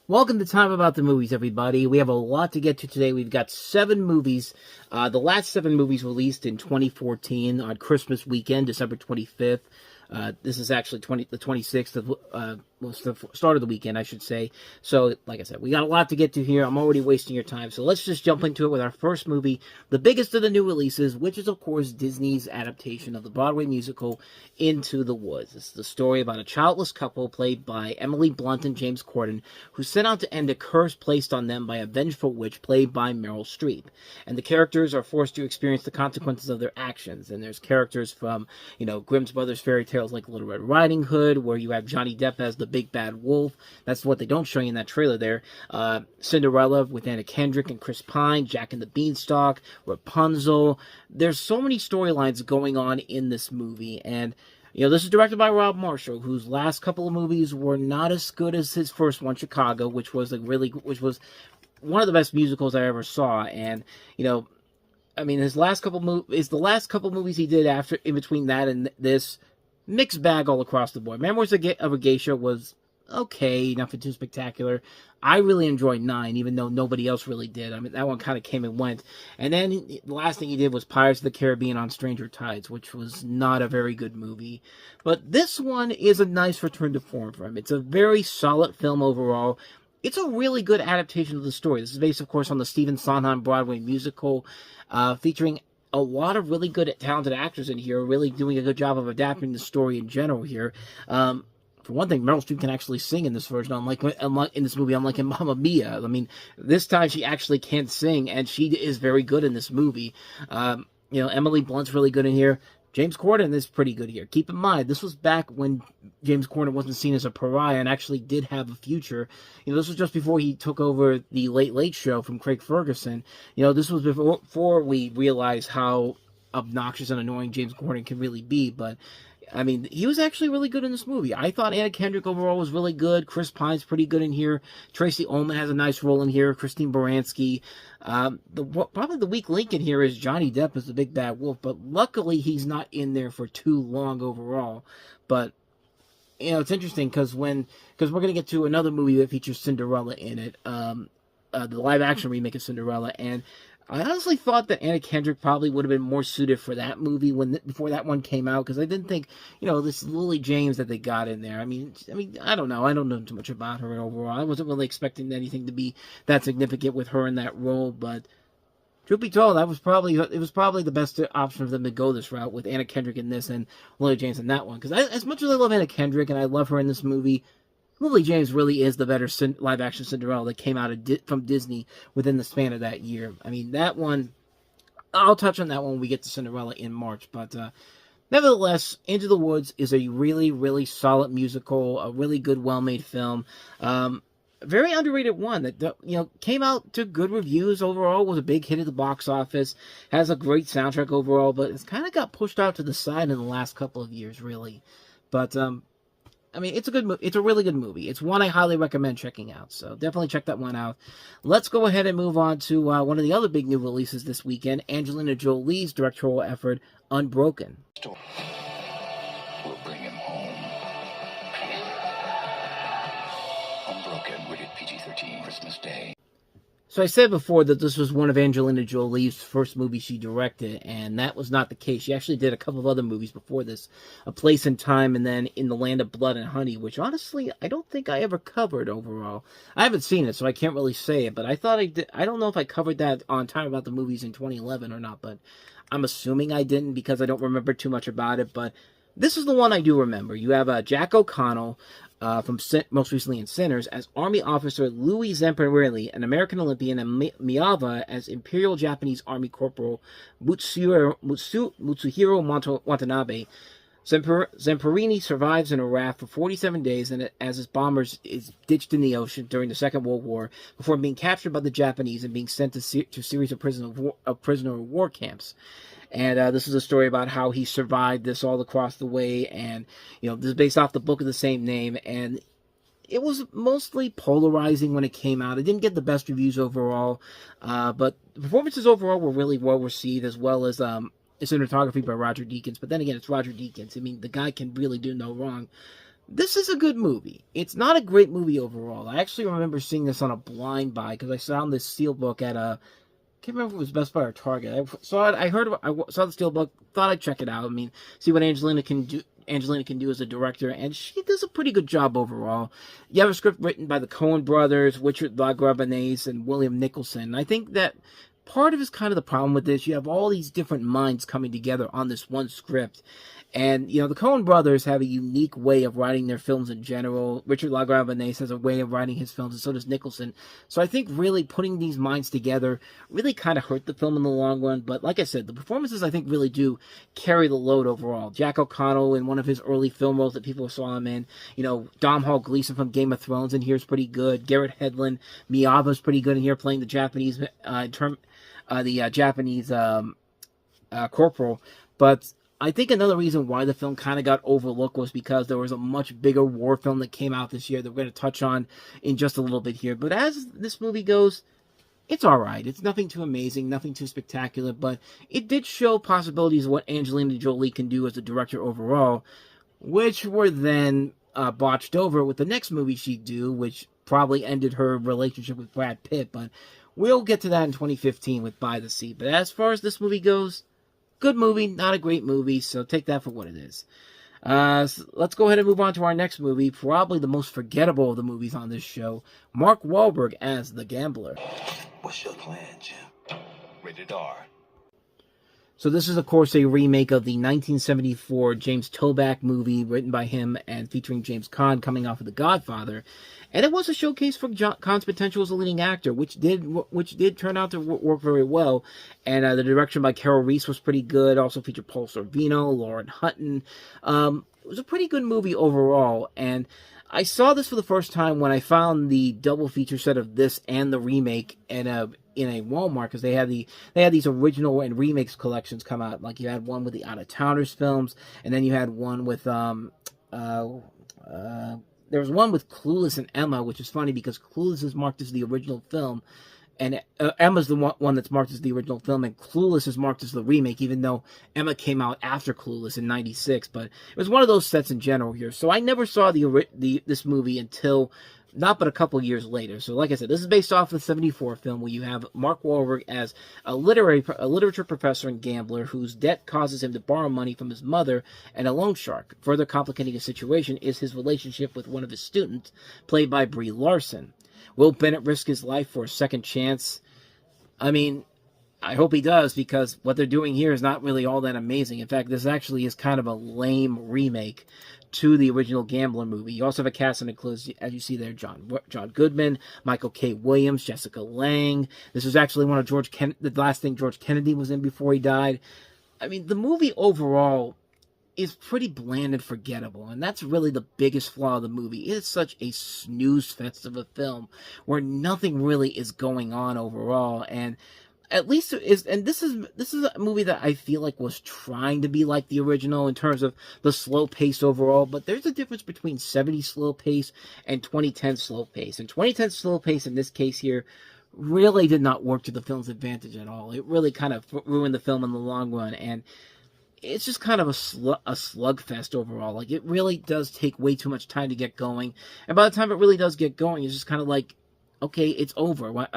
Welcome to Time About the Movies, everybody. We have a lot to get to today. We've got 7 movies. The last 7 movies released in 2014 on Christmas weekend, December 25th. This is actually the 26th of the start of the weekend, I should say. So, like I said, we got a lot to get to here. I'm already wasting your time. So let's just jump into it with our first movie, the biggest of the new releases, which is, of course, Disney's adaptation of the Broadway musical Into the Woods. It's the story about a childless couple played by Emily Blunt and James Corden, who set out to end a curse placed on them by a vengeful witch played by Meryl Streep. And the characters are forced to experience the consequences of their actions. And there's characters from, Grimm's Brothers fairy tales like Little Red Riding Hood, where you have Johnny Depp as the big bad wolf. That's what they don't show you in that trailer there. Cinderella with Anna Kendrick and Chris Pine, Jack and the Beanstalk, Rapunzel. There's so many storylines going on in this movie, and this is directed by Rob Marshall, whose last couple of movies were not as good as his first one, Chicago, which was one of the best musicals I ever saw. And his last couple movies he did after, in between that and this, mixed bag all across the board. Memoirs of a Geisha was okay, nothing too spectacular. I really enjoyed 9, even though nobody else really did. That one kind of came and went. And then the last thing he did was Pirates of the Caribbean on Stranger Tides, which was not a very good movie. But this one is a nice return to form for him. It's a very solid film overall. It's a really good adaptation of the story. This is based, of course, on the Stephen Sondheim Broadway musical, featuring a lot of really good, talented actors in here, really doing a good job of adapting the story in general here. For one thing, Meryl Streep can actually sing in this version, unlike in this movie, unlike in Mamma Mia. This time she actually can sing, and she is very good in this movie. Emily Blunt's really good in here. James Corden is pretty good here. Keep in mind, this was back when James Corden wasn't seen as a pariah and actually did have a future. This was just before he took over the Late Late Show from Craig Ferguson. This was before we realized how obnoxious and annoying James Corden can really be, but he was actually really good in this movie. I thought Anna Kendrick overall was really good. Chris Pine's pretty good in here. Tracy Ullman has a nice role in here. Christine Baranski. Probably the weak link in here is Johnny Depp as the big bad wolf, but luckily he's not in there for too long overall. But it's interesting because we're going to get to another movie that features Cinderella in it, the live action remake of Cinderella, and I honestly thought that Anna Kendrick probably would have been more suited for that movie before that one came out, because I didn't think, this Lily James that they got in there. I don't know. I don't know too much about her overall. I wasn't really expecting anything to be that significant with her in that role, but truth be told, it was probably the best option for them to go this route with Anna Kendrick in this and Lily James in that one. Because as much as I love Anna Kendrick and I love her in this movie, Lily James really is the better live-action Cinderella that came out from Disney within the span of that year. That one, I'll touch on that one when we get to Cinderella in March. But nevertheless, Into the Woods is a really, really solid musical, a really good, well-made film. Very underrated one that came out to good reviews overall, was a big hit at the box office, has a great soundtrack overall, but it's kind of got pushed out to the side in the last couple of years, really. But it's a good movie. It's a really good movie. It's one I highly recommend checking out. So definitely check that one out. Let's go ahead and move on to one of the other big new releases this weekend, Angelina Jolie's directorial effort, Unbroken. We'll bring him home. Unbroken, rated PG-13, Christmas Day. So I said before that this was one of Angelina Jolie's first movies she directed, and that was not the case. She actually did a couple of other movies before this, A Place and Time, and then In the Land of Blood and Honey, which honestly I don't think I ever covered overall. I haven't seen it, so I can't really say it, but I thought I did. I don't know if I covered that on Time About the Movies in 2011 or not, but I'm assuming I didn't because I don't remember too much about it. But this is the one I do remember. You have Jack O'Connell, from most recently in Sinners, as Army Officer Louis Zamperini, an American Olympian, and Miyava as Imperial Japanese Army Corporal Mutsuhiro Watanabe. Zamperini survives in a raft for 47 days and as his bombers is ditched in the ocean during the Second World War before being captured by the Japanese and being sent to a series of prisoner of war camps. And this is a story about how he survived this all across the way. And, this is based off the book of the same name. And it was mostly polarizing when it came out. It didn't get the best reviews overall. But the performances overall were really well received, as well as cinematography by Roger Deakins. But then again, it's Roger Deakins. The guy can really do no wrong. This is a good movie. It's not a great movie overall. I actually remember seeing this on a blind buy because I found this steelbook at a, I can't remember if it was Best Buy or Target. I saw it. I heard. I saw the steelbook. Thought I'd check it out. I mean, see what Angelina can do. Angelina can do as a director, and she does a pretty good job overall. You have a script written by the Coen brothers, Richard LaGravenese, and William Nicholson. I think that part of is kind of the problem with this. You have all these different minds coming together on this one script. And, you know, the Coen brothers have a unique way of writing their films in general. Richard LaGravenese has a way of writing his films, and so does Nicholson. So I think really putting these minds together really kind of hurt the film in the long run. But like I said, the performances I think really do carry the load overall. Jack O'Connell in one of his early film roles that people saw him in. You know, Domhnall Gleeson from Game of Thrones in here is pretty good. Garrett Hedlund, Miyava's pretty good in here playing the Japanese, Japanese corporal. But I think another reason why the film kind of got overlooked was because there was a much bigger war film that came out this year that we're going to touch on in just a little bit here. But as this movie goes, it's alright. It's nothing too amazing, nothing too spectacular, but it did show possibilities of what Angelina Jolie can do as a director overall, which were then botched over with the next movie she'd do, which probably ended her relationship with Brad Pitt. But we'll get to that in 2015 with By the Sea. But as far as this movie goes, good movie, not a great movie, so take that for what it is. So let's go ahead and move on to our next movie, probably the most forgettable of the movies on this show, Mark Wahlberg as the Gambler. What's your plan, Jim? Rated R. So this is, of course, a remake of the 1974 James Toback movie written by him and featuring James Caan coming off of The Godfather. And it was a showcase for Caan's potential as a leading actor, which did turn out to work very well. And the direction by Carol Reese was pretty good. Also featured Paul Sorvino, Lauren Hutton. It was a pretty good movie overall. And I saw this for the first time when I found the double feature set of this and the remake in a Walmart, because they had these original and remakes collections come out. Like you had one with the Out of Towners films, and then you had one with there was one with Clueless and Emma, which is funny because Clueless is marked as the original film, and Emma's the one that's marked as the original film, and Clueless is marked as the remake, even though Emma came out after Clueless in '96. But it was one of those sets in general here. So I never saw this movie until not but a couple years later. So like I said, this is based off the '74 film where you have Mark Wahlberg as a literature professor and gambler whose debt causes him to borrow money from his mother and a loan shark. Further complicating the situation is his relationship with one of his students, played by Brie Larson. Will Bennett risk his life for a second chance? I mean, I hope he does, because what they're doing here is not really all that amazing. In fact, this actually is kind of a lame remake to the original Gambler movie. You also have a cast that includes, as you see there, John Goodman, Michael K. Williams, Jessica Lange. This was actually one of the last thing George Kennedy was in before he died. I mean, the movie overall is pretty bland and forgettable, and that's really the biggest flaw of the movie. It's such a snooze fest of a film where nothing really is going on overall, and at least it is. And this is a movie that I feel like was trying to be like the original in terms of the slow pace overall. But there's a difference between '70s slow pace and 2010 slow pace. And 2010 slow pace in this case here really did not work to the film's advantage at all. It really kind of ruined the film in the long run, and it's just kind of a slugfest overall. Like, it really does take way too much time to get going. And by the time it really does get going, it's just kind of like, okay, it's over.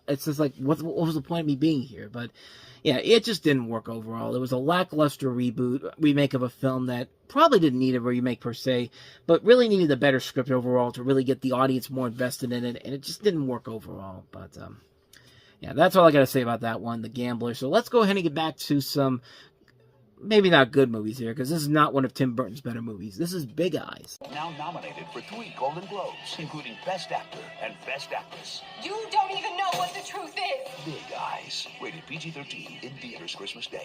It's just like, what was the point of me being here? But yeah, it just didn't work overall. It was a lackluster remake of a film that probably didn't need a remake per se, but really needed a better script overall to really get the audience more invested in it, and it just didn't work overall. But yeah, that's all I got to say about that one, The Gambler. So let's go ahead and get back to some maybe not good movies here, because this is not one of Tim Burton's better movies. This is Big Eyes. Now nominated for 3 Golden Globes, including Best Actor and Best Actress. You don't even know what the truth is. Big Eyes, rated PG-13, in theaters Christmas Day.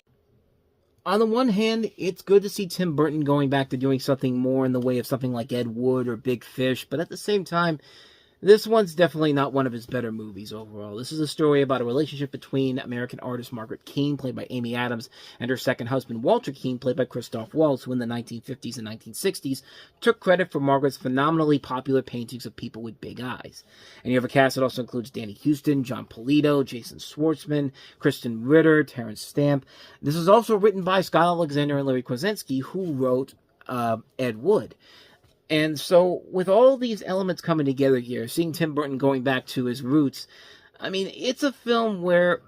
On the one hand, it's good to see Tim Burton going back to doing something more in the way of something like Ed Wood or Big Fish, but at the same time, this one's definitely not one of his better movies overall. This is a story about a relationship between American artist Margaret Keane, played by Amy Adams, and her second husband Walter Keane, played by Christoph Waltz, who in the 1950s and 1960s took credit for Margaret's phenomenally popular paintings of people with big eyes. And you have a cast that also includes Danny Huston, John Polito, Jason Schwartzman, Kristen Ritter, Terrence Stamp. This is also written by Scott Alexander and Larry Krasinski, who wrote Ed Wood. And so, with all these elements coming together here, seeing Tim Burton going back to his roots, I mean, it's a film where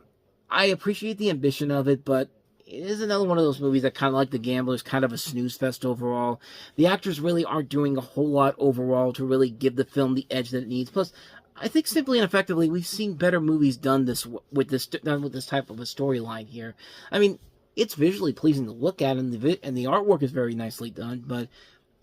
I appreciate the ambition of it, but it is another one of those movies that kind of like The Gamblers, kind of a snooze fest overall. The actors really aren't doing a whole lot overall to really give the film the edge that it needs. Plus, I think simply and effectively, we've seen better movies done with this type of a storyline here. I mean, it's visually pleasing to look at, and the artwork is very nicely done, but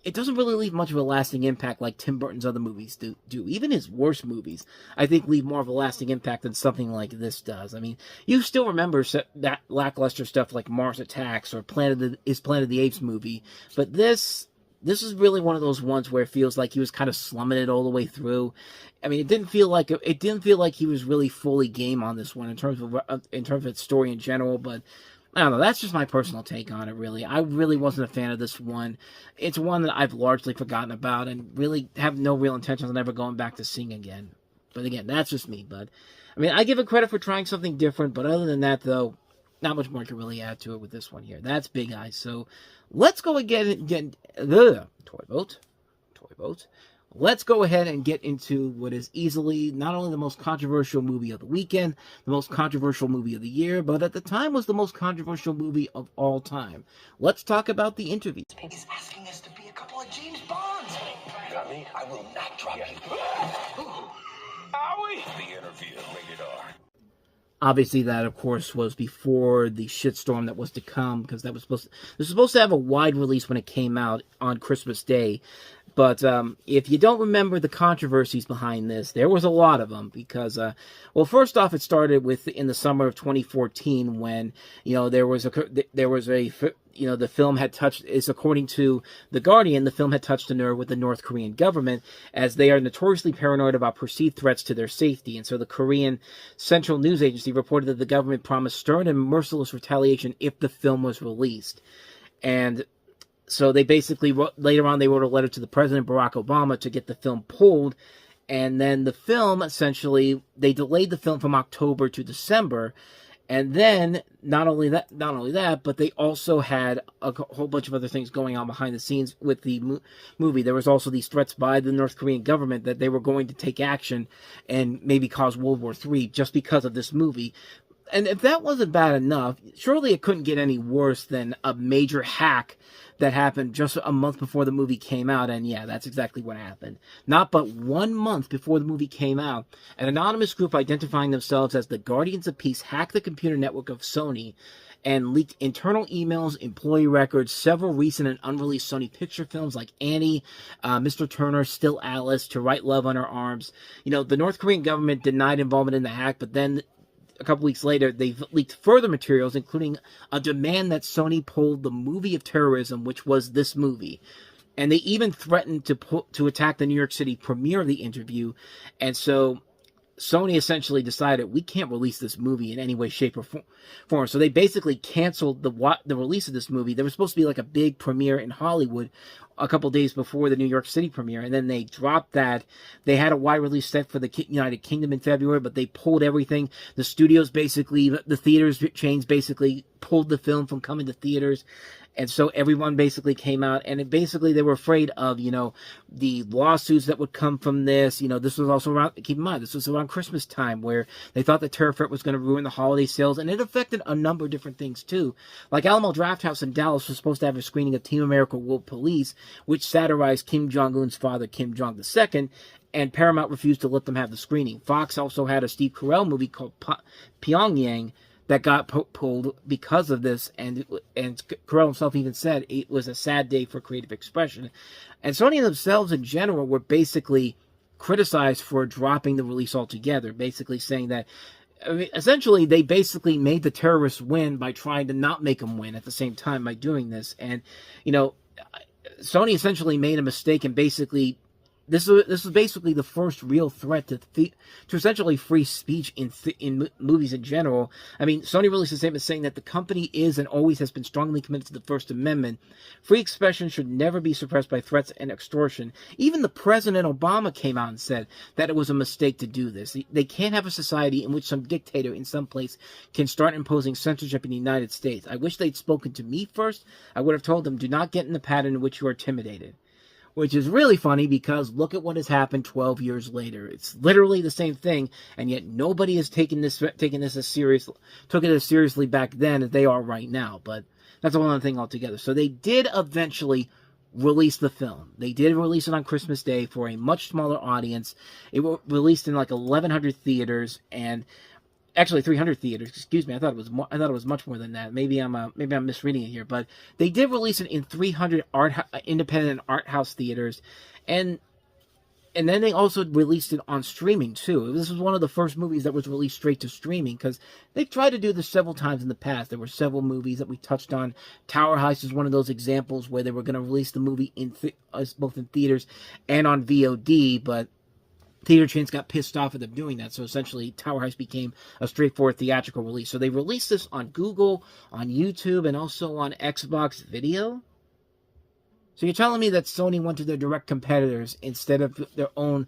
it doesn't really leave much of a lasting impact like Tim Burton's other movies do. Even his worst movies, I think, leave more of a lasting impact than something like this does. I mean, you still remember that lackluster stuff like Mars Attacks or Planet of the Apes movie, but this is really one of those ones where it feels like he was kind of slumming it all the way through. I mean, it didn't feel like he was really fully game on this one in terms of its story in general, but I don't know, that's just my personal take on it, really. I really wasn't a fan of this one. It's one that I've largely forgotten about and really have no real intentions on ever going back to seeing again. But again, that's just me, bud. I mean, I give it credit for trying something different, but other than that, though, not much more to really add to it with this one here. That's Big Eyes. So, let's go again and get... Toy boat. Let's go ahead and get into what is easily not only the most controversial movie of the weekend, the most controversial movie of the year, but at the time was the most controversial movie of all time. Let's talk about The Interview. He's asking us to be a couple of James Bonds. You got me? I will not drop you. Owie! The Interview, rated R. Obviously, that, of course, was before the shitstorm that was to come, because this was supposed to have a wide release when it came out on Christmas Day. But if you don't remember the controversies behind this, there was a lot of them because, well, first off, it started in the summer of 2014 when, the film had touched, according to The Guardian, the film had touched a nerve with the North Korean government as they are notoriously paranoid about perceived threats to their safety. And so the Korean Central News Agency reported that the government promised stern and merciless retaliation if the film was released. And so they basically, later on, they wrote a letter to the President, Barack Obama, to get the film pulled. And then the film, essentially, they delayed the film from October to December. And then, not only that, but they also had a whole bunch of other things going on behind the scenes with the movie. There was also these threats by the North Korean government that they were going to take action and maybe cause World War III just because of this movie. And if that wasn't bad enough, surely it couldn't get any worse than a major hack that happened just a month before the movie came out. And yeah, that's exactly what happened. Not but 1 month before the movie came out, an anonymous group identifying themselves as the Guardians of Peace hacked the computer network of Sony and leaked internal emails, employee records, several recent and unreleased Sony picture films like Annie, Mr. Turner, Still Alice, To Write Love on Her Arms. The North Korean government denied involvement in the hack, but then a couple weeks later, they leaked further materials, including a demand that Sony pull the movie of terrorism, which was this movie. And they even threatened to attack the New York City premiere of The Interview. And so Sony essentially decided, we can't release this movie in any way, shape, or form. So they basically canceled the release of this movie. There was supposed to be like a big premiere in Hollywood a couple days before the New York City premiere, and then they dropped that. They had a wide release set for the United Kingdom in February, but they pulled everything. The studios basically, the theaters chains basically pulled the film from coming to theaters. And so everyone basically came out, and they were afraid of, the lawsuits that would come from this. This was also around, keep in mind, this was around Christmas time where they thought the terror threat was going to ruin the holiday sales, and it affected a number of different things too. Like Alamo Drafthouse in Dallas was supposed to have a screening of Team America World Police, which satirized Kim Jong-un's father, Kim Jong II, and Paramount refused to let them have the screening. Fox also had a Steve Carell movie called Pyongyang that got pulled because of this, and Carell himself even said it was a sad day for creative expression. And Sony themselves in general were basically criticized for dropping the release altogether, basically saying that, essentially, they basically made the terrorists win by trying to not make them win at the same time by doing this. And, Sony essentially made a mistake and basically This is basically the first real threat to essentially free speech in movies in general. I mean, Sony released a statement saying that the company is and always has been strongly committed to the First Amendment. Free expression should never be suppressed by threats and extortion. Even the President Obama came out and said that it was a mistake to do this. They can't have a society in which some dictator in some place can start imposing censorship in the United States. I wish they'd spoken to me first. I would have told them, do not get in the pattern in which you are intimidated. which is really funny because look at what has happened 12 years later. It's literally the same thing, and yet nobody has taken this as seriously back then as they are right now. But that's a whole other thing altogether. So they did eventually release the film. They did release it on Christmas Day for a much smaller audience. It was released in like 1,100 theaters, and actually 300 theaters. Excuse me. I thought it was much more than that. Maybe I'm misreading it here, but they did release it in 300 independent art house theaters, and then they also released it on streaming too. This was one of the first movies that was released straight to streaming, because they've tried to do this several times in the past. There were several movies that we touched on. Tower Heist is one of those examples where they were going to release the movie both in theaters and on VOD, but theater chains got pissed off at them doing that, so essentially Tower Heist became a straightforward theatrical release. So they released this on Google, on YouTube, and also on Xbox Video. So you're telling me that Sony went to their direct competitors instead of their own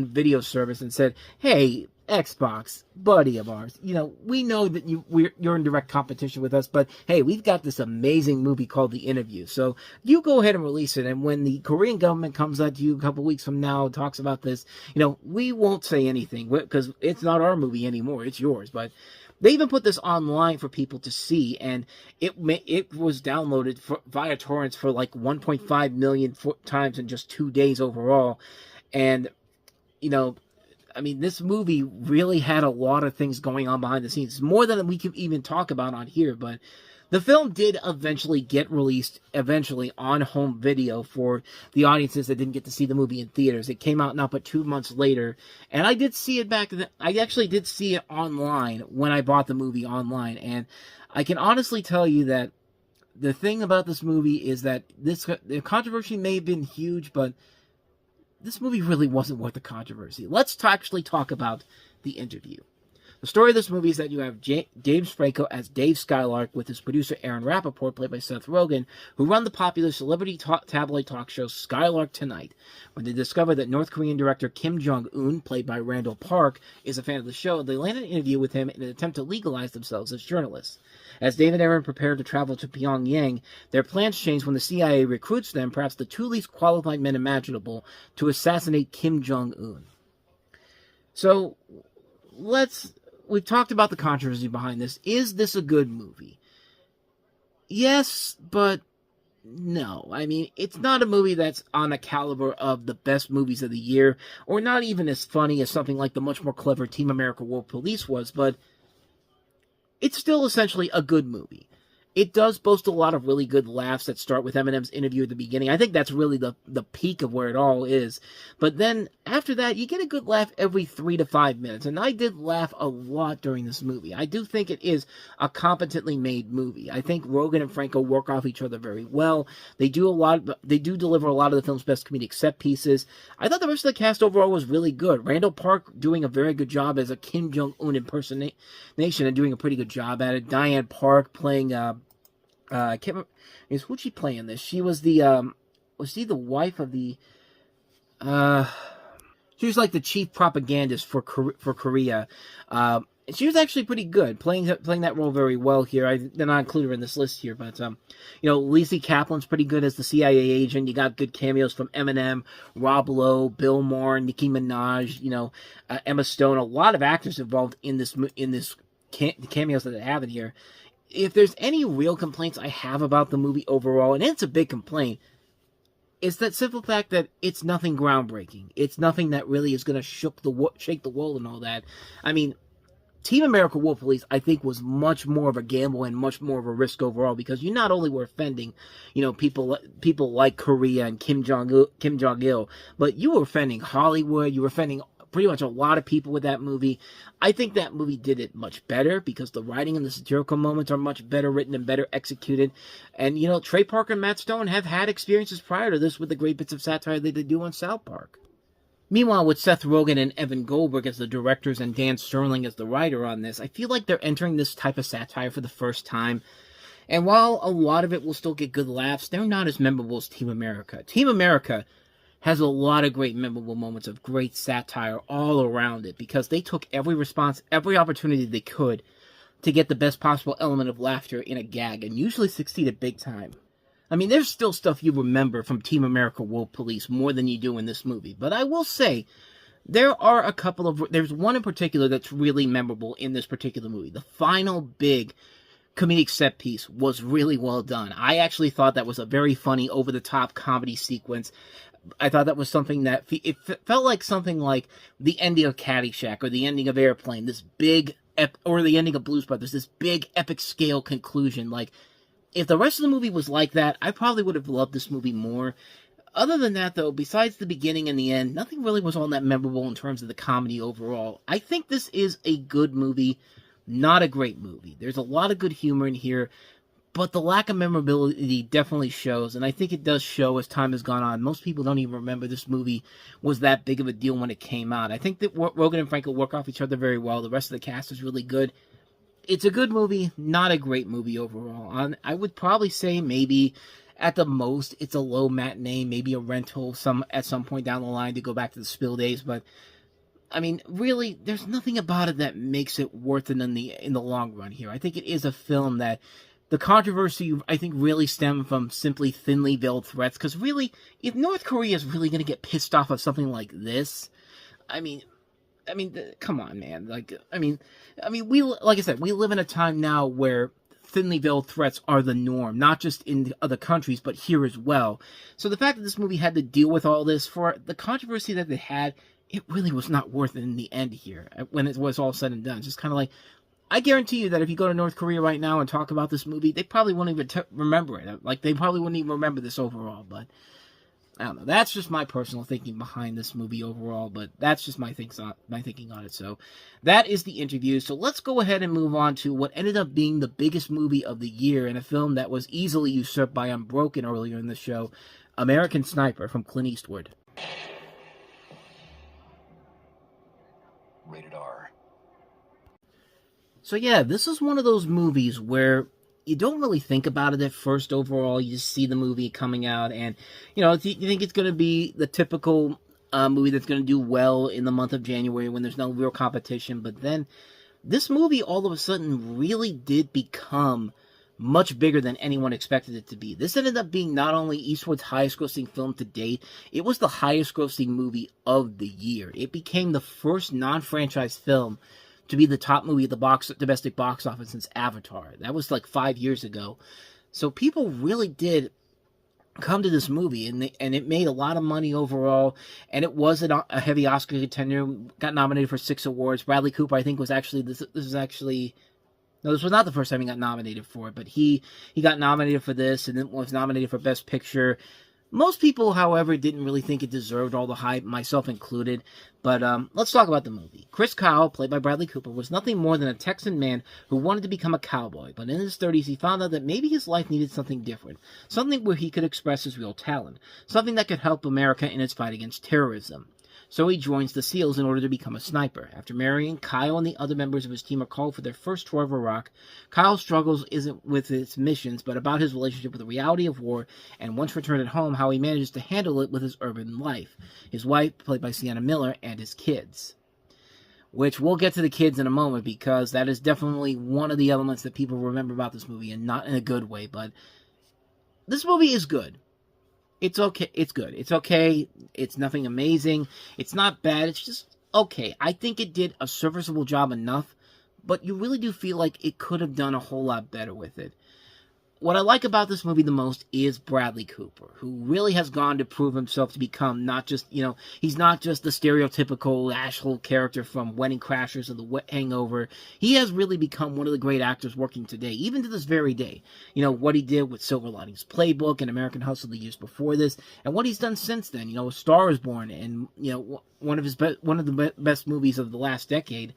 video service and said, "Hey, Xbox, buddy of ours, we know that you're in direct competition with us, but hey, we've got this amazing movie called The Interview. So you go ahead and release it, and when the Korean government comes at you a couple weeks from now and talks about this, we won't say anything because it's not our movie anymore; it's yours." But they even put this online for people to see, and it was downloaded via torrents for like 1.5 million times in just 2 days overall. And, this movie really had a lot of things going on behind the scenes, more than we can even talk about on here. But the film did eventually get released on home video for the audiences that didn't get to see the movie in theaters. It came out not but 2 months later, and I did see it back then. I actually did see it online when I bought the movie online, and I can honestly tell you that the thing about this movie is that the controversy may have been huge, but this movie really wasn't worth the controversy. Let's actually talk about The Interview. The story of this movie is that you have James Franco as Dave Skylark with his producer Aaron Rappaport, played by Seth Rogen, who run the popular celebrity tabloid talk show Skylark Tonight. When they discover that North Korean director Kim Jong-un, played by Randall Park, is a fan of the show, they land an interview with him in an attempt to legalize themselves as journalists. As Dave and Aaron prepare to travel to Pyongyang, their plans change when the CIA recruits them, perhaps the two least qualified men imaginable, to assassinate Kim Jong-un. So, we've talked about the controversy behind this. Is this a good movie? Yes, but no. It's not a movie that's on a caliber of the best movies of the year, or not even as funny as something like the much more clever Team America World Police was, but it's still essentially a good movie. It does boast a lot of really good laughs that start with Eminem's interview at the beginning. I think that's really the peak of where it all is. But then, after that, you get a good laugh every 3 to 5 minutes. And I did laugh a lot during this movie. I do think it is a competently made movie. I think Rogen and Franco work off each other very well. They do deliver a lot of the film's best comedic set pieces. I thought the rest of the cast overall was really good. Randall Park doing a very good job as a Kim Jong-un impersonation and doing a pretty good job at it. Diane Park playing, I can't remember, who'd she play in this? She was was she the wife of the, she was like the chief propagandist for Korea. She was actually pretty good, playing that role very well here. They're not included her in this list here, but, Lizzie Kaplan's pretty good as the CIA agent. You got good cameos from Eminem, Rob Lowe, Bill Maher, Nicki Minaj, Emma Stone. A lot of actors involved in this cameos that they have in here. If there's any real complaints I have about the movie overall, and it's a big complaint, it's that simple fact that it's nothing groundbreaking. It's nothing that really is going to shake the world and all that. Team America World Police, I think, was much more of a gamble and much more of a risk overall, because you not only were offending, people like Korea and Kim Jong-il, but you were offending Hollywood. You were offending pretty much a lot of people with that movie. I think that movie did it much better because the writing and the satirical moments are much better written and better executed. And, Trey Parker and Matt Stone have had experiences prior to this with the great bits of satire they did do on South Park. Meanwhile, with Seth Rogen and Evan Goldberg as the directors and Dan Sterling as the writer on this, I feel like they're entering this type of satire for the first time. And while a lot of it will still get good laughs, they're not as memorable as Team America. Team America has a lot of great memorable moments of great satire all around it, because they took every opportunity they could to get the best possible element of laughter in a gag, and usually succeeded big time. I mean, there's still stuff you remember from Team America World Police more than you do in this movie. But I will say, there are a couple of... There's one in particular that's really memorable in this particular movie. The final big comedic set piece was really well done. I actually thought that was a very funny, over-the-top comedy sequence. I thought that was something that... It felt like something like the ending of Caddyshack or the ending of Airplane. This big... or the ending of Blues Brothers. This big, epic-scale conclusion. Like, if the rest of the movie was like that, I probably would have loved this movie more. Other than that, though, besides the beginning and the end, nothing really was all that memorable in terms of the comedy overall. I think this is a good movie, not a great movie. There's a lot of good humor in here, but the lack of memorability definitely shows, and I think it does show as time has gone on. Most people don't even remember this movie was that big of a deal when it came out. I think that Rogen and Franco work off each other very well. The rest of the cast is really good. It's a good movie, not a great movie overall. I would probably say maybe at the most it's a low matinee, maybe a rental at some point down the line to go back to the Spill days. But I mean, really, there's nothing about it that makes it worth it in the long run here. I think it is a film that the controversy, I think, really stemmed from simply thinly veiled threats. Because really, if North Korea is really going to get pissed off of something like this, I mean, come on, man. Like I said, we live in a time now where thinly veiled threats are the norm, not just in other countries, but here as well. So the fact that this movie had to deal with all this, for the controversy that it had, it really was not worth it in the end here, when it was all said and done. It's just kind of like, I guarantee you that if you go to North Korea right now and talk about this movie, they probably won't even remember it. Like, they probably wouldn't even remember this overall, but I don't know. That's just my personal thinking behind this movie overall, but that's just my thinking on it. So that is the interview. So let's go ahead and move on to what ended up being the biggest movie of the year, and a film that was easily usurped by Unbroken earlier in the show, American Sniper from Clint Eastwood. Rated R. So yeah, this is one of those movies where you don't really think about it at first overall. You just see the movie coming out, and you think it's going to be the typical movie that's going to do well in the month of January when there's no real competition. But then this movie all of a sudden really did become much bigger than anyone expected it to be. This ended up being not only Eastwood's highest grossing film to date, it was the highest grossing movie of the year. It became the first non-franchise film to be the top movie at the domestic box office since Avatar. That was like 5 years ago. So people really did come to this movie, and it made a lot of money overall, and it was a heavy Oscar contender. Got nominated for 6 awards. Bradley Cooper, I think, was actually this was not the first time he got nominated for it, but he got nominated for this, and then was nominated for Best Picture. Most people, however, didn't really think it deserved all the hype, myself included. But let's talk about the movie. Chris Kyle, played by Bradley Cooper, was nothing more than a Texan man who wanted to become a cowboy. But in his 30s, he found out that maybe his life needed something different. Something where he could express his real talent. Something that could help America in its fight against terrorism. So he joins the SEALs in order to become a sniper. After marrying, Kyle and the other members of his team are called for their first tour of Iraq. Kyle's struggles isn't with his missions, but about his relationship with the reality of war, and once returned at home, how he manages to handle it with his urban life. His wife, played by Sienna Miller, and his kids. Which, we'll get to the kids in a moment, because that is definitely one of the elements that people remember about this movie, and not in a good way, but this movie is good. It's okay. It's good. It's okay. It's nothing amazing. It's not bad. It's just okay. I think it did a serviceable job enough, but you really do feel like it could have done a whole lot better with it. What I like about this movie the most is Bradley Cooper, who really has gone to prove himself to become not just, he's not just the stereotypical asshole character from Wedding Crashers or The Hangover. He has really become one of the great actors working today, even to this very day. What he did with Silver Linings Playbook and American Hustle the years before this, and what he's done since then. A Star is Born, and, one of the best movies of the last decade.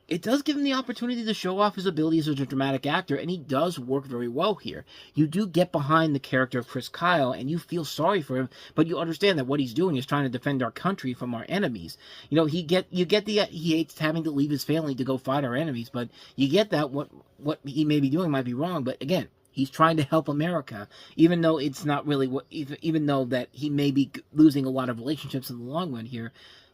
It does give him the opportunity to show off his abilities as a dramatic actor, and he does work very well here. You do get behind the character of Chris Kyle, and you feel sorry for him, but you understand that what he's doing is trying to defend our country from our enemies. He hates having to leave his family to go fight our enemies, but you get that what he may be doing might be wrong, but again, he's trying to help America, even though it's not really even though that he may be losing a lot of relationships in the long run here.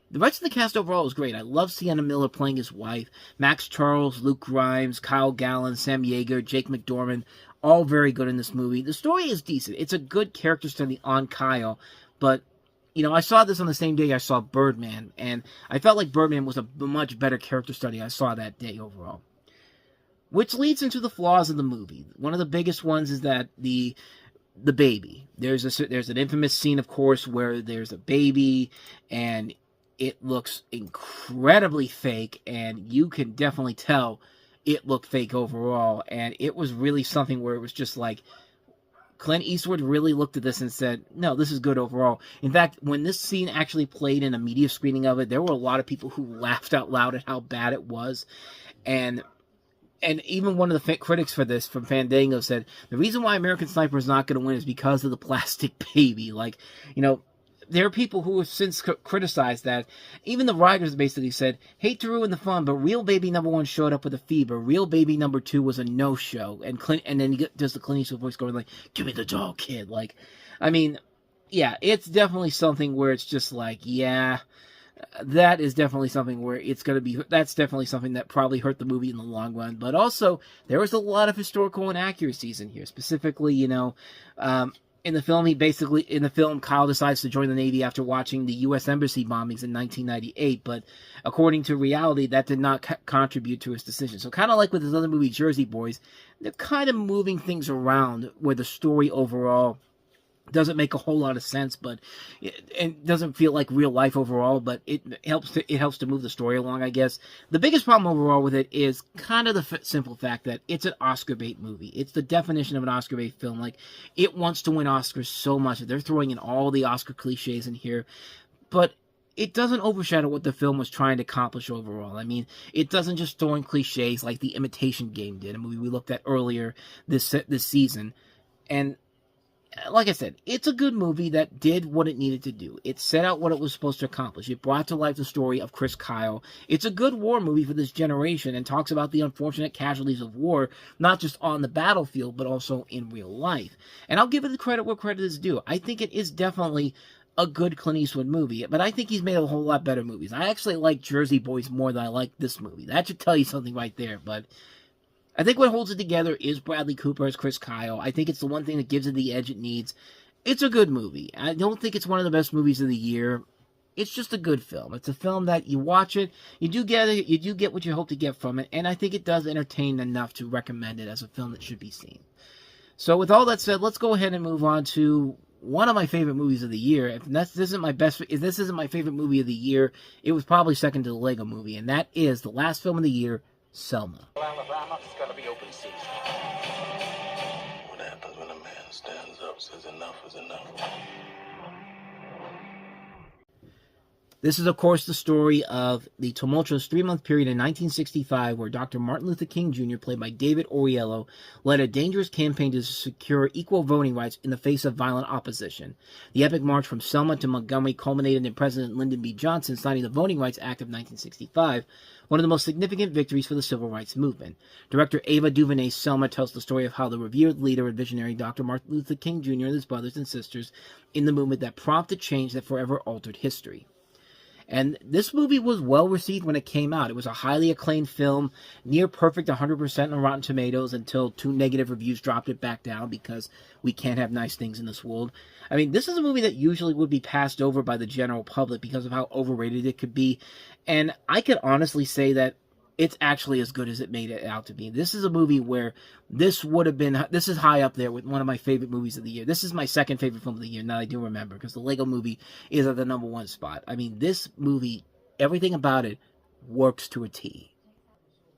The rest of the cast overall is great. I love Sienna Miller playing his wife. Max Charles, Luke Grimes, Kyle Gallen, Sam Yeager, Jake McDormand. all very good in this movie. The story is decent. It's a good character study on Kyle, but I saw this on the same day I saw Birdman, and I felt like Birdman was a much better character study I saw that day overall. Which leads into the flaws of the movie. One of the biggest ones is that the baby. There's an infamous scene, of course, where there's a baby, and it looks incredibly fake, and you can definitely tell it looked fake overall, and it was really something where it was just like, Clint Eastwood really looked at this and said, no, this is good overall. In fact, when this scene actually played in a media screening of it, there were a lot of people who laughed out loud at how bad it was. And even one of the critics for this, from Fandango, said, the reason why American Sniper is not going to win is because of the plastic baby. Like, there are people who have since criticized that. Even the writers basically said, hate to ruin the fun, but real baby number 1 showed up with a fever. Real baby number 2 was a no-show. And then he does the Clint Eastwood voice going like, give me the doll, kid. Like, I mean, yeah, it's definitely something where it's just like, yeah, that is definitely something where that's definitely something that probably hurt the movie in the long run. But also, there was a lot of historical inaccuracies in here. Specifically, in the film, Kyle decides to join the Navy after watching the U.S. Embassy bombings in 1998, but according to reality, that did not contribute to his decision. So kind of like with his other movie, Jersey Boys, they're kind of moving things around where the story overall doesn't make a whole lot of sense, but it doesn't feel like real life overall, but it helps to move the story along, I guess. The biggest problem overall with it is kind of the simple fact that it's an Oscar bait movie. It's the definition of an Oscar bait film. Like, it wants to win Oscars so much that they're throwing in all the Oscar cliches in here, but it doesn't overshadow what the film was trying to accomplish overall. I mean, it doesn't just throw in cliches like The Imitation Game did, a movie we looked at earlier this season. And like I said, it's a good movie that did what it needed to do. It set out what it was supposed to accomplish. It brought to life the story of Chris Kyle. It's a good war movie for this generation and talks about the unfortunate casualties of war, not just on the battlefield, but also in real life. And I'll give it the credit where credit is due. I think it is definitely a good Clint Eastwood movie, but I think he's made a whole lot better movies. I actually like Jersey Boys more than I like this movie. That should tell you something right there, but I think what holds it together is Bradley Cooper as Chris Kyle. I think it's the one thing that gives it the edge it needs. It's a good movie. I don't think it's one of the best movies of the year. It's just a good film. It's a film that you watch it, you do get what you hope to get from it, and I think it does entertain enough to recommend it as a film that should be seen. So with all that said, let's go ahead and move on to one of my favorite movies of the year. If this isn't my favorite movie of the year, it was probably second to the Lego Movie, and that is the last film of the year, Selma. Alabama, it's gonna be open season. What happens when a man stands up, says enough is enough? This is, of course, the story of the tumultuous 3-month period in 1965 where Dr. Martin Luther King Jr., played by David Oyelowo, led a dangerous campaign to secure equal voting rights in the face of violent opposition. The epic march from Selma to Montgomery culminated in President Lyndon B. Johnson signing the Voting Rights Act of 1965, one of the most significant victories for the civil rights movement. Director Ava DuVernay's Selma tells the story of how the revered leader and visionary Dr. Martin Luther King Jr. and his brothers and sisters in the movement that prompted change that forever altered history. And this movie was well received when it came out. It was a highly acclaimed film, near perfect 100% on Rotten Tomatoes until 2 negative reviews dropped it back down because we can't have nice things in this world. I mean, this is a movie that usually would be passed over by the general public because of how overrated it could be. And I could honestly say that it's actually as good as it made it out to be. This is a movie where this is high up there with one of my favorite movies of the year. This is my second favorite film of the year, now I do remember, because the Lego Movie is at the number 1 spot. I mean, this movie, everything about it works to a T.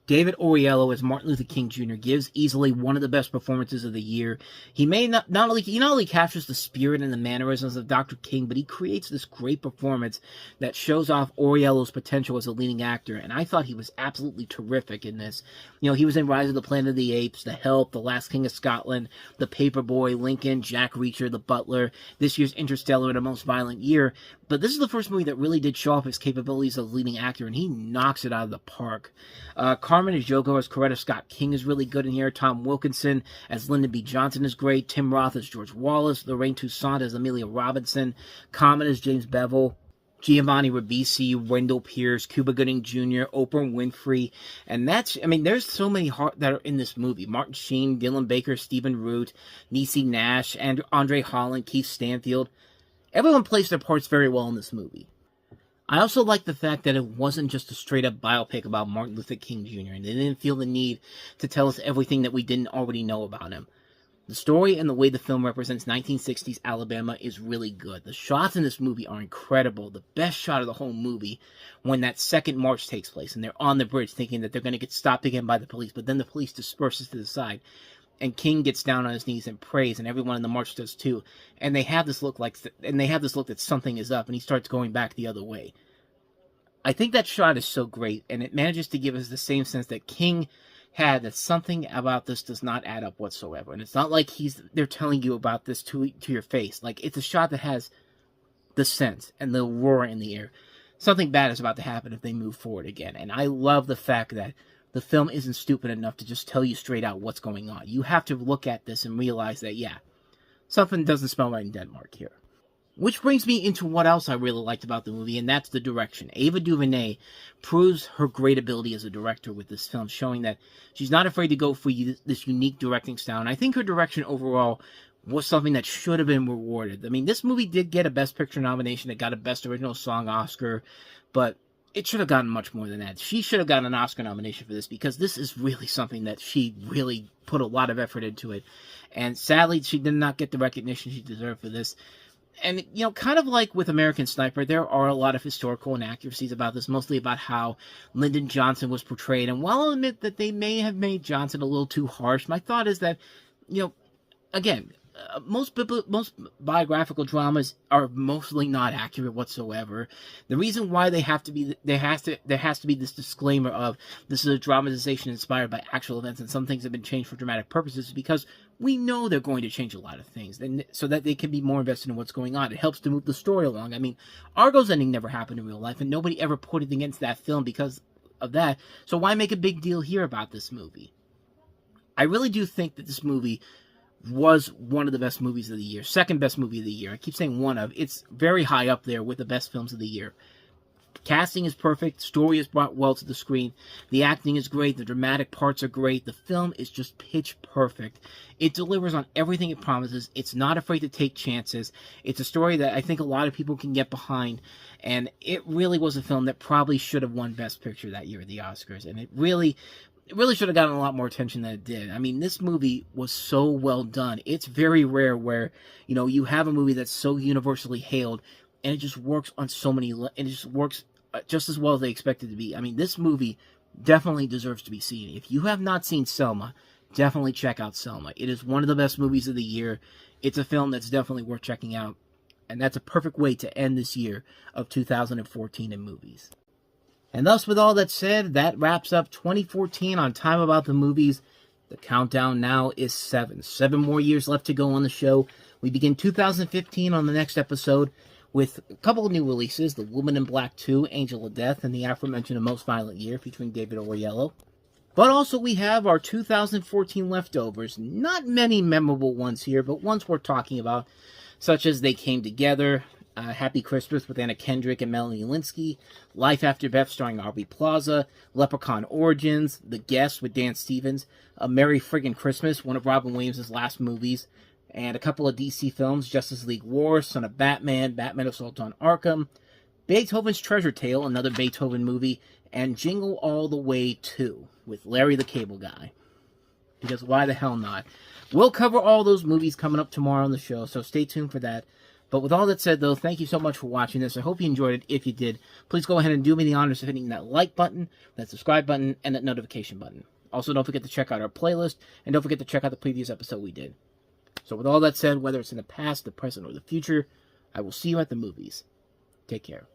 David Oyelowo as Martin Luther King Jr. gives easily one of the best performances of the year. He not only captures the spirit and the mannerisms of Dr. King, but he creates this great performance that shows off Oyelowo's potential as a leading actor, and I thought he was absolutely terrific in this. You know, he was in Rise of the Planet of the Apes, The Help, The Last King of Scotland, The Paperboy, Lincoln, Jack Reacher, The Butler, this year's Interstellar, and A Most Violent Year. But this is the first movie that really did show off his capabilities as a leading actor, and he knocks it out of the park. Carmen Ejogo as Coretta Scott King is really good in here. Tom Wilkinson as Lyndon B. Johnson is great. Tim Roth as George Wallace. Lorraine Toussaint as Amelia Robinson. Common as James Bevel. Giovanni Ribisi, Wendell Pierce, Cuba Gooding Jr., Oprah Winfrey, and there's so many that are in this movie. Martin Sheen, Dylan Baker, Stephen Root, Niecy Nash, and Andre Holland, Keith Stanfield. Everyone plays their parts very well in this movie. I also like the fact that it wasn't just a straight-up biopic about Martin Luther King Jr., and they didn't feel the need to tell us everything that we didn't already know about him. The story and the way the film represents 1960s Alabama is really good. The shots in this movie are incredible. The best shot of the whole movie, when that second march takes place, and they're on the bridge thinking that they're going to get stopped again by the police, but then the police disperses to the side, and King gets down on his knees and prays, and everyone in the march does too. And they have this look that something is up, and he starts going back the other way. I think that shot is so great, and it manages to give us the same sense that King had, that something about this does not add up whatsoever. And it's not like they're telling you about this to your face. Like, it's a shot that has the sense and the roar in the air. Something bad is about to happen if they move forward again. And I love the fact that the film isn't stupid enough to just tell you straight out what's going on. You have to look at this and realize that, yeah, something doesn't smell right in Denmark here. Which brings me into what else I really liked about the movie, and that's the direction. Ava DuVernay proves her great ability as a director with this film, showing that she's not afraid to go for this unique directing style. And I think her direction overall was something that should have been rewarded. I mean, this movie did get a Best Picture nomination. It got a Best Original Song Oscar, but it should have gotten much more than that. She should have gotten an Oscar nomination for this, because this is really something that she really put a lot of effort into it. And sadly, she did not get the recognition she deserved for this. And, you know, kind of like with American Sniper, there are a lot of historical inaccuracies about this, mostly about how Lyndon Johnson was portrayed. And while I'll admit that they may have made Johnson a little too harsh, my thought is that, you know, again, most biographical dramas are mostly not accurate whatsoever. The reason why there has to be this disclaimer of this is a dramatization inspired by actual events and some things have been changed for dramatic purposes is because we know they're going to change a lot of things, and so that they can be more invested in what's going on. It helps to move the story along. I mean, Argo's ending never happened in real life, and nobody ever put it against that film because of that. So why make a big deal here about this movie? I really do think that this movie was one of the best movies of the year. Second best movie of the year. I keep saying one of. It's very high up there with the best films of the year. Casting is perfect. Story is brought well to the screen. The acting is great. The dramatic parts are great. The film is just pitch perfect. It delivers on everything it promises. It's not afraid to take chances. It's a story that I think a lot of people can get behind. And it really was a film that probably should have won Best Picture that year at the Oscars. And it really should have gotten a lot more attention than it did. I mean, this movie was so well done. It's very rare where, you know, you have a movie that's so universally hailed, and it just works on so many, and it just works just as well as they expect it to be. I mean, this movie definitely deserves to be seen. If you have not seen Selma, definitely check out Selma. It is one of the best movies of the year. It's a film that's definitely worth checking out, and that's a perfect way to end this year of 2014 in movies. And thus, with all that said, that wraps up 2014 on Time About the Movies. The countdown now is 7. 7 more years left to go on the show. We begin 2015 on the next episode with a couple of new releases. The Woman in Black 2, Angel of Death, and the aforementioned A Most Violent Year featuring David Oyelowo. But also we have our 2014 leftovers. Not many memorable ones here, but ones worth talking about, such as They Came Together, Happy Christmas with Anna Kendrick and Melanie Linsky, Life After Beth starring Aubrey Plaza, Leprechaun Origins, The Guest with Dan Stevens, A Merry Friggin' Christmas, one of Robin Williams' last movies, and a couple of DC films, Justice League War, Son of Batman, Batman Assault on Arkham, Beethoven's Treasure Tale, another Beethoven movie, and Jingle All the Way 2 with Larry the Cable Guy. Because why the hell not? We'll cover all those movies coming up tomorrow on the show, so stay tuned for that. But with all that said, though, thank you so much for watching this. I hope you enjoyed it. If you did, please go ahead and do me the honors of hitting that like button, that subscribe button, and that notification button. Also, don't forget to check out our playlist, and don't forget to check out the previous episode we did. So with all that said, whether it's in the past, the present, or the future, I will see you at the movies. Take care.